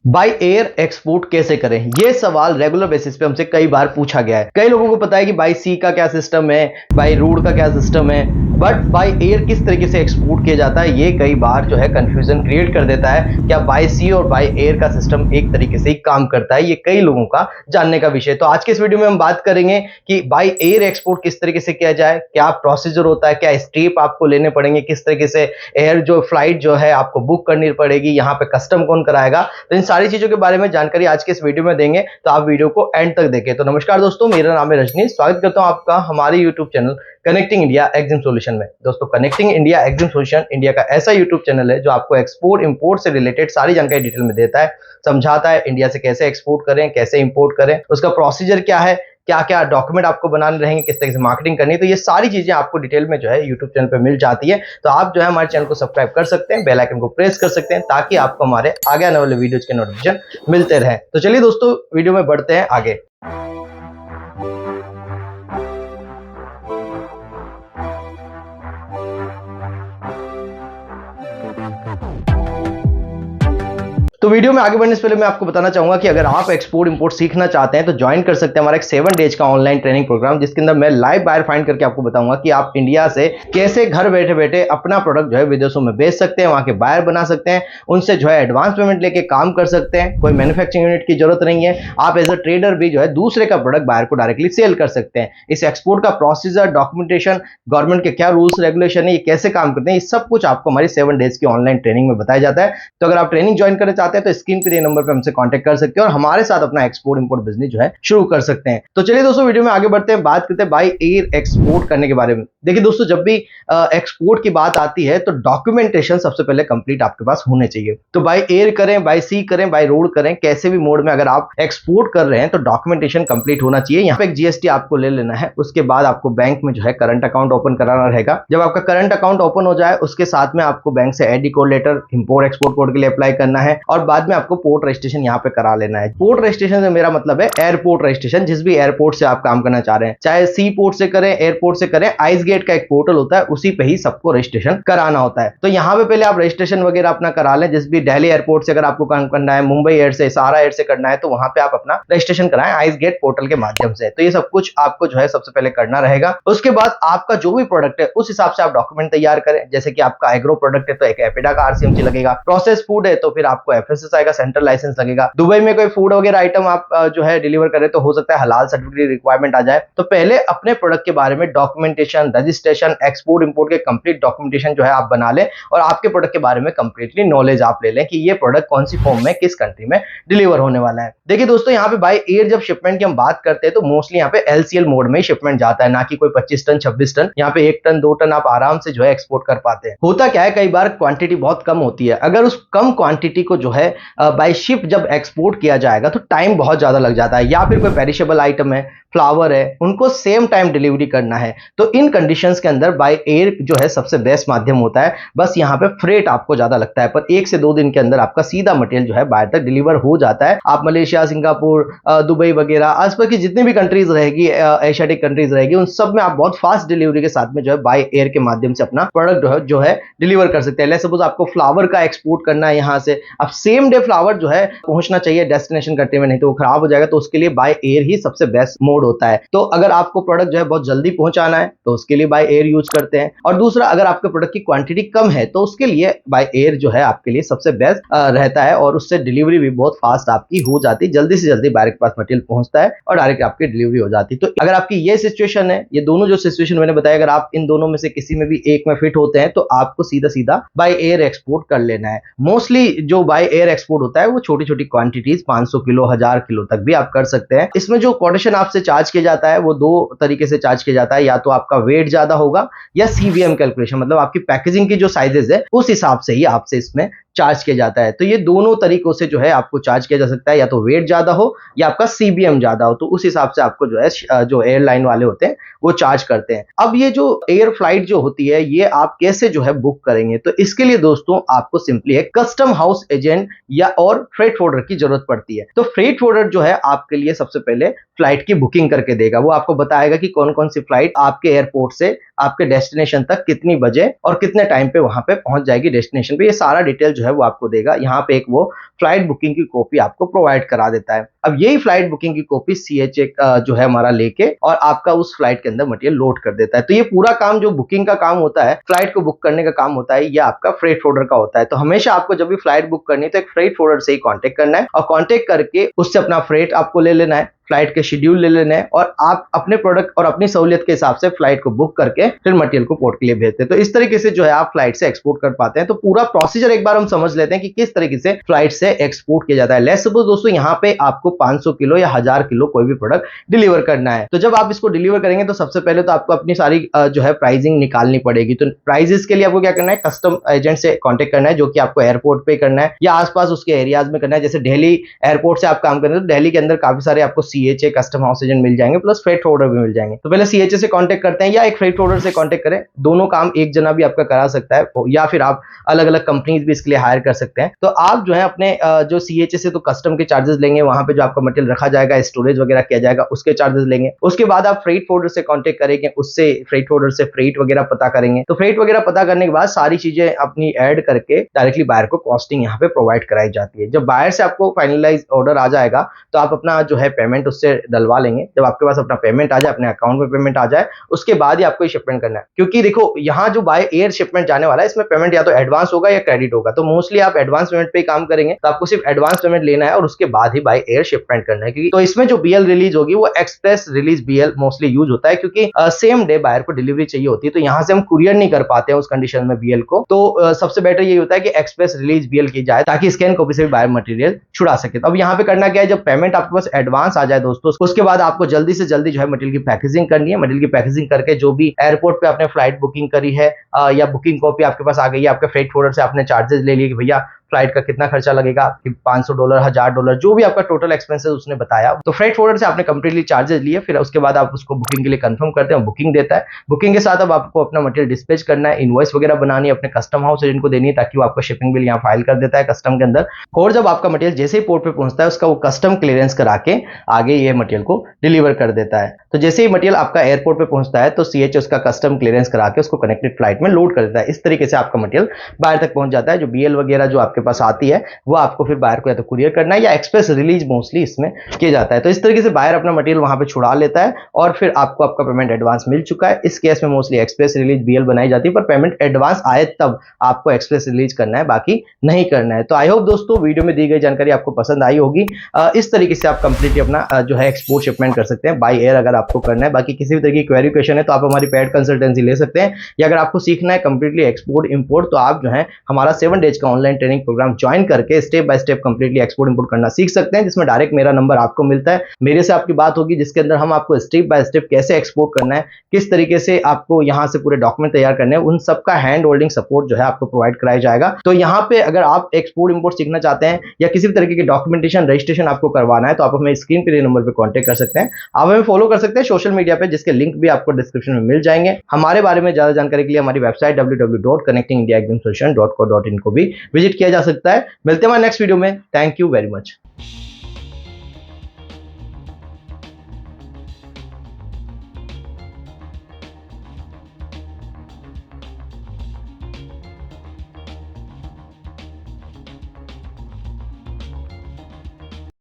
By air export कैसे करें, यह सवाल रेगुलर बेसिस पे हमसे कई बार पूछा गया है। कई लोगों को पता है कि बाय सी का क्या सिस्टम है, बाय रोड का क्या सिस्टम है, बट बाय एयर किस तरीके से एक्सपोर्ट किया जाता है ये कई बार जो है कंफ्यूजन क्रिएट कर देता है। क्या बाय सी और बाय एयर का सिस्टम एक तरीके से ही काम करता है, ये कई लोगों का जानने का विषय। तो आज के इस वीडियो में हम बात करेंगे कि बाय एयर एक्सपोर्ट किस तरीके से किया जाए, क्या प्रोसीजर होता है, क्या स्टेप आपको लेने पड़ेंगे, किस तरीके से एयर जो फ्लाइट जो है आपको बुक करनी पड़ेगी, यहाँ पे कस्टम कौन कराएगा। तो इन सारी चीजों के बारे में जानकारी आज के इस वीडियो में देंगे, तो आप वीडियो को एंड तक देखें। तो नमस्कार दोस्तों, मेरा नाम है रजनी, स्वागत करता हूं आपका हमारे YouTube channel connecting India exam solution में। दोस्तों, connecting India exam solution India का ऐसा यूट्यूब चैनल है जो आपको एक्सपोर्ट इंपोर्ट से रिलेटेड सारी जानकारी डिटेल में देता है, समझाता है इंडिया से कैसे एक्सपोर्ट करें, कैसे इंपोर्ट करें, उसका प्रोसीजर क्या है, क्या क्या डॉक्यूमेंट आपको बनाने रहेंगे, किस तरह से मार्केटिंग करनी है। तो ये सारी चीजें आपको डिटेल में जो है यूट्यूब चैनल पे मिल जाती है। तो आप जो है हमारे चैनल को सब्सक्राइब कर सकते हैं, बेल आइकन को प्रेस कर सकते हैं, ताकि आपको हमारे आगे आने वाले वीडियोज के नोटिफिकेशन मिलते रहे। तो चलिए दोस्तों, वीडियो में बढ़ते हैं आगे। तो वीडियो में आगे बढ़ने से पहले मैं आपको बताना चाहूंगा कि अगर आप एक्सपोर्ट इंपोर्ट सीखना चाहते हैं तो ज्वाइन कर सकते हैं हमारा एक 7 डेज का ऑनलाइन ट्रेनिंग प्रोग्राम, जिसके अंदर मैं लाइव बायर फाइंड करके आपको बताऊंगा कि आप इंडिया से कैसे घर बैठे बैठे अपना प्रोडक्ट जो है विदेशों में बेच सकते हैं, वहां के बायर बना सकते हैं, उनसे जो है एडवांस पेमेंट लेके काम कर सकते हैं। कोई मैन्युफैक्चरिंग यूनिट की जरूरत नहीं है, आप एज अ ट्रेडर भी जो है दूसरे का प्रोडक्ट बायर को डायरेक्टली सेल कर सकते हैं। इस एक्सपोर्ट का प्रोसीजर, डॉक्यूमेंटेशन, गवर्नमेंट के क्या रूल्स रेगुलेशन है, ये कैसे काम करते हैं, ये सब कुछ आपको हमारी 7 डेज की ऑनलाइन ट्रेनिंग में बताया जाता है। तो अगर आप ट्रेनिंग ज्वाइन करना चाहते हैं तो स्क्रीन पे नंबर पे हमसे कांटेक्ट कर सकते हैं और हमारे साथ अपना एक्सपोर्ट इंपोर्ट बिजनेस जो है शुरू कर सकते हैं। तो चलिए दोस्तों, वीडियो में आगे बढ़ते हैं, बात करते हैं बाय एयर एक्सपोर्ट करने के बारे में। देखिए दोस्तों, जब भी एक्सपोर्ट की बात आती है तो डॉक्यूमेंटेशन सबसे पहले कंप्लीट आपके पास होने चाहिए। तो बाय एयर करें, बाय सी करें, बाय रोड करें, कैसे भी मोड में अगर आप एक्सपोर्ट कर रहे हैं तो डॉक्यूमेंटेशन कंप्लीट होना चाहिए। यहाँ पे एक जीएसटी आपको ले लेना है, उसके बाद आपको बैंक में जो है करंट अकाउंट ओपन कराना रहेगा। जब आपका करंट अकाउंट ओपन हो जाए, उसके साथ में आपको बैंक से AD code letter import export code के लिए अप्लाई करना है और बाद में आपको पोर्ट रजिस्ट्रेशन यहाँ पे करा लेना है। पोर्ट रजिस्ट्रेशन से मेरा मतलब है एयरपोर्ट रजिस्ट्रेशन, जिस भी एयरपोर्ट से आप काम करना चाह रहे हैं, चाहे सी पोर्ट से करें, एयरपोर्ट से करें, आइस गेट का एक पोर्टल होता है, उसी पे ही सबको रजिस्ट्रेशन कराना होता है। तो यहाँ पे पहले आप रजिस्ट्रेशन वगैरह अपना करा लें। जिस भी दिल्ली एयरपोर्ट से अगर आपको काम करना है, मुंबई एयर से, सहारा एयर से करना है, तो वहां पे आप अपना रजिस्ट्रेशन कराएं आइस गेट पोर्टल के माध्यम से। तो ये सब कुछ आपको जो है सबसे पहले करना रहेगा। उसके बाद आपका जो भी प्रोडक्ट है उस हिसाब से आप डॉक्यूमेंट तैयार करें। जैसे कि आपका एग्रो प्रोडक्ट है तो एक एपिडा का आरसीएमसी लगेगा, प्रोसेस फूड है तो फिर आपको एफएसएसआई का सेंट्रल लाइसेंस लगेगा, दुबई में कोई फूड वगैरह आइटम आप जो है डिलीवर करें तो हो सकता है हलाल सर्टिफिकेट रिक्वायरमेंट आ जाए। तो पहले अपने प्रोडक्ट के बारे में डॉक्यूमेंटेशन, रजिस्ट्रेशन, एक्सपोर्ट इंपोर्ट के कंप्लीट डॉक्यूमेंटेशन जो है आप बना लें और आपके प्रोडक्ट के बारे में कंप्लीटली नॉलेज आप ले लें कि ये प्रोडक्ट कौन सी फॉर्म में किस कंट्री में डिलीवर होने वाला है। देखिए दोस्तों, यहाँ पे बाय एयर जब शिपमेंट की हम बात करते हैं तो मोस्टली यहाँ पे एलसीएल मोड में शिपमेंट जाता है, ना कि कोई 25 टन 26 टन। यहाँ पे 1 टन 2 टन आप आराम से जो है एक्सपोर्ट कर पाते हैं। होता क्या है, कई बार क्वांटिटी बहुत कम होती है, अगर उस कम क्वांटिटी को जो है बाय शिप जब एक्सपोर्ट किया जाएगा तो टाइम बहुत ज्यादा लग जाता है, या फिर कोई पेरिशेबल आइटम है, फ्लावर है, उनको सेम टाइम डिलीवरी करना है। तो इन कंडीशंस के अंदर बाय एयर जो है सबसे बेस्ट माध्यम होता है। बस यहाँ पे फ्रेट आपको ज्यादा लगता है, पर 1 से 2 दिन के अंदर आपका सीधा मटेरियल जो है बाहर तक डिलीवर हो जाता है। आप मलेशिया, सिंगापुर, दुबई वगैरह आसपास की जितनी भी कंट्रीज रहेगी, एशियाटिक कंट्रीज रहेगी, उन सब में आप बहुत फास्ट डिलीवरी के साथ में जो है बाय एयर के माध्यम से अपना प्रोडक्ट जो है डिलीवर कर सकते हैं। सपोज आपको फ्लावर का एक्सपोर्ट करना है, यहाँ से अब सेम डे फ्लावर जो है पहुंचना चाहिए डेस्टिनेशन कंट्री में, नहीं तो वो खराब हो जाएगा। तो उसके लिए बाय एयर ही सबसे बेस्ट मोड होता है। तो अगर आपको प्रोडक्ट जो है बहुत जल्दी पहुंचाना है तो उसके लिए बाय एयर यूज करते हैं, और दूसरा अगर आपके प्रोडक्ट की क्वांटिटी कम है तो उसके लिए बाय एयर जो है आपके लिए सबसे बेस्ट रहता है, और उससे डिलीवरी भी बहुत फास्ट आपकी हो जाती है, जल्दी से जल्दी बायर के पास मटेरियल पहुंचता है और डायरेक्ट आपकी डिलीवरी हो जाती है। तो अगर आपकी ये सिचुएशन है, ये दोनों जो सिचुएशन मैंने बताया, अगर आप इन दोनों में से किसी में भी एक में फिट होते हैं तो आपको सीधा सीधा बाय एयर एक्सपोर्ट कर लेना है। मोस्टली जो बाय एयर एक्सपोर्ट होता है वो छोटी छोटी क्वांटिटीज 500 किलो 1000 किलो तक भी आप कर सकते हैं। इसमें जो कोटेशन आपसे चार्ज किया जाता है वो 2 तरीके से चार्ज किया जाता है, या तो आपका वेट ज्यादा होगा या सीवीएम कैलकुलेशन, मतलब आपकी पैकेजिंग की जो साइजेस है उस हिसाब से ही आपसे इसमें चार्ज किया जाता है। तो ये दोनों तरीकों से जो है आपको चार्ज किया जा सकता है, या तो वेट ज्यादा हो या आपका सीबीएम ज्यादा हो, तो उस हिसाब से आपको जो है जो एयरलाइन वाले होते हैं वो चार्ज करते हैं। अब ये जो एयर फ्लाइट जो होती है ये आप कैसे जो है बुक करेंगे, तो इसके लिए दोस्तों आपको सिंपली एक कस्टम हाउस एजेंट या और फ्रेट फॉरवर्डर की जरूरत पड़ती है। तो फ्रेट फॉरवर्डर जो है आपके लिए सबसे पहले फ्लाइट की बुकिंग करके देगा, वो आपको बताएगा कि कौन कौन सी फ्लाइट आपके एयरपोर्ट से आपके डेस्टिनेशन तक कितनी बजे और कितने टाइम पे वहां पे पहुंच जाएगी डेस्टिनेशन पे, ये सारा डिटेल जो है वो आपको देगा, यहाँ पे एक वो फ्लाइट बुकिंग की कॉपी आपको प्रोवाइड करा देता है। अब यही फ्लाइट बुकिंग की कॉपी CHA जो है हमारा लेके और आपका उस फ्लाइट के अंदर मटेरियल लोड कर देता है। तो ये पूरा काम जो बुकिंग का काम होता है, फ्लाइट को बुक करने का काम होता है, ये आपका फ्रेट फोर्वर्डर का होता है। तो हमेशा आपको जब भी फ्लाइट बुक करनी है तो एक फ्रेट फोर्वर्डर से ही कांटेक्ट करना है और कांटेक्ट करके उससे अपना फ्रेट आपको ले लेना है, फ्लाइट के शेड्यूल ले लेना है और आप अपने प्रोडक्ट और अपनी सहूलियत के हिसाब से फ्लाइट को बुक करके फिर मटेरियल को पोर्ट के लिए भेजते हैं। तो इस तरीके से जो है आप फ्लाइट से एक्सपोर्ट कर पाते हैं। तो पूरा प्रोसीजर एक बार हम समझ लेते हैं कि किस तरीके से फ्लाइट से एक्सपोर्ट किया जाता है। लेट्स सपोज दोस्तों यहाँ पे आपको 500 किलो या 1000 किलो कोई भी प्रोडक्ट डिलीवर करना है। तो जब आप इसको डिलीवर करेंगे तो सबसे पहले तो आपको अपनी सारी जो है प्राइसिंग निकालनी पड़ेगी। तो प्राइजेस के लिए आपको क्या करना है, कस्टम एजेंट से कॉन्टेक्ट करना है जो कि आपको एयरपोर्ट पे करना है या आसपास उसके एरियाज में करना है। जैसे दिल्ली एयरपोर्ट से आप काम कर रहे हैं तो दिल्ली के अंदर काफी सारे आपको CHA कस्टम हाउस एजेंट मिल जाएंगे, प्लस फ्रेट फोर्वर्डर भी मिल जाएंगे। तो पहले CHA से कांटेक्ट करते हैं या एक फ्रेट फोर्वर्डर से कांटेक्ट करें, दोनों काम एक जना भी आपका करा सकता है या फिर आप अलग अलग कंपनीज भी इसके लिए हायर कर सकते हैं। तो आप जो है अपने जो CHA से तो कस्टम के चार्जेस लेंगे, वहां पे जो आपका मटेरियल रखा जाएगा, स्टोरेज वगैरह किया जाएगा, उसके चार्जेस लेंगे। उसके बाद आप फ्रेट फोर्वर्डर से कांटेक्ट करेंगे, उससे फ्रेट फोर्वर्डर से फ्रेट वगैरह पता करेंगे। तो फ्रेट वगैरह पता करने के बाद सारी चीजें अपनी ऐड करके डायरेक्टली बायर को कॉस्टिंग यहाँ पे प्रोवाइड कराई जाती है। जब बायर से आपको फाइनलाइज ऑर्डर आ जाएगा तो आप अपना जो है पेमेंट उससे डलवा लेंगे। जब आपके पास अपना पेमेंट आ जाए, अपने अकाउंट में पेमेंट आ जाए, उसके बाद ही आपको शिपमेंट करना है। क्योंकि देखो यहाँ जो बाय एयर शिपमेंट जाने वाला है, इसमें पेमेंट या तो एडवांस होगा या क्रेडिट होगा। तो मोस्टली आप एडवांस पेमेंट पे काम करेंगे तो आपको सिर्फ एडवांस पेमेंट लेना है और उसके बाद ही बाय एयर शिपमेंट करना है। क्योंकि तो इसमें जो BL रिलीज होगी वो express release BL mostly use होता है, क्योंकि सेम डे बायर को डिलीवरी चाहिए होती है। तो यहाँ से हम कुरियर नहीं कर पाते हैं उस कंडीशन में BL को। तो सबसे बेटर ये होता है कि एक्सप्रेस रिलीज BL की जाए ताकि स्कैन कॉपी से भी बायर मटेरियल छुड़ा सके। तो अब यहाँ पे करना क्या है, जब पेमेंट आपके पास एडवांस आ जाए दोस्तों, उसके बाद आपको जल्दी से जल्दी जो है मटेरियल की पैकेजिंग करनी है। मटेरियल की पैकेजिंग करके जो भी एयरपोर्ट पे आपने फ्लाइट बुकिंग करी है या बुकिंग कॉपी आपके पास आ गई है, आपके फ्रेट फोर्वर्डर से आपने चार्जेस ले लिए कि भैया फ्लाइट का कितना खर्चा लगेगा, $500, $1000, जो भी आपका टोटल एक्सपेंसेस उसने बताया। तो फ्रेट फोर्वर्डर से आपने कंप्लीटली चार्जेस लिए, फिर उसके बाद आप उसको बुकिंग के लिए कंफर्म करते हैं, बुकिंग देता है। बुकिंग के साथ अब आपको अपना मटेरियल डिस्पैच करना है, इनवॉइस वगैरह बनानी है, अपने कस्टम हाउस एजेंट को देनी है ताकि वो आपको शिपिंग बिल यहाँ फाइल कर देता है कस्टम के अंदर। और जब आपका मटेरियल जैसे ही पोर्ट पे पहुंचता है उसका वो कस्टम क्लियरेंस करा के आगे ये मटेरियल को डिलीवर कर देता है। तो जैसे ही मटेरियल आपका एयरपोर्ट पे पहुंचता है तो CHA उसका कस्टम क्लियरेंस करा के उसको कनेक्टेड फ्लाइट में लोड कर देता है। इस तरीके से आपका मटेरियल बाहर तक पहुंच जाता है। जो BL वगैरह जो आपके पास आती है वो आपको फिर बायर को या तो कुरियर करना है या एक्सप्रेस रिलीज मोस्टली इसमें किया जाता है। तो इस तरीके से बायर अपना मटेरियल वहां पे छुड़ा लेता है और फिर आपको आपका पेमेंट एडवांस मिल चुका है। इस केस में मोस्टली एक्सप्रेस रिलीज BL बनाई जाती है, पर पेमेंट एडवांस आए तब आपको एक्सप्रेस रिलीज करना है, बाकी नहीं करना है। तो आई होप दोस्तों वीडियो में दी गई जानकारी आपको पसंद आई होगी। इस तरीके से आप कंप्लीटली अपना जो है एक्सपोर्ट शिपमेंट कर सकते हैं बाय एयर अगर आपको करना है। बाकी किसी भी तरह की क्वेरी क्वेश्चन है तो आप हमारी पेड कंसल्टेंसी ले सकते हैं, या अगर आपको सीखना है कंप्लीटली एक्सपोर्ट इंपोर्ट तो आप जो है हमारा 7 डेज का ऑनलाइन ट्रेनिंग प्रोग्राम ज्वाइन करके step by step completely export import करना सीख सकते हैं, जिसमें डायरेक्ट मेरा नंबर आपको मिलता है, मेरे से आपकी बात होगी, जिसके अंदर हम आपको स्टेप बाय स्टेप कैसे एक्सपोर्ट करना है, किस तरीके से आपको यहां से पूरे डॉक्यूमेंट तैयार करने हैं, उन सबका हैंड होल्डिंग सपोर्ट जो है आपको प्रोवाइड कराया जाएगा। तो यहाँ पे अगर आप एक्सपोर्ट इंपोर्ट सीखना चाहते हैं या किसी भी तरीके की डॉक्यूमेंटेशन रजिस्ट्रेशन आपको करवाना है तो आप हमें स्क्रीन पे नंबर पे कांटेक्ट कर सकते हैं। आप हमें फॉलो कर सकते हैं सोशल मीडिया पे, जिसके लिंक भी आपको डिस्क्रिप्शन में मिल जाएंगे। हमारे बारे में ज्यादा जानकारी के लिए हमारी वेबसाइट www.connectingindiaexamsolution.co.in को भी विजिट किया जा सकता है। मिलते हैं हमारे नेक्स्ट वीडियो में। Thank you very much.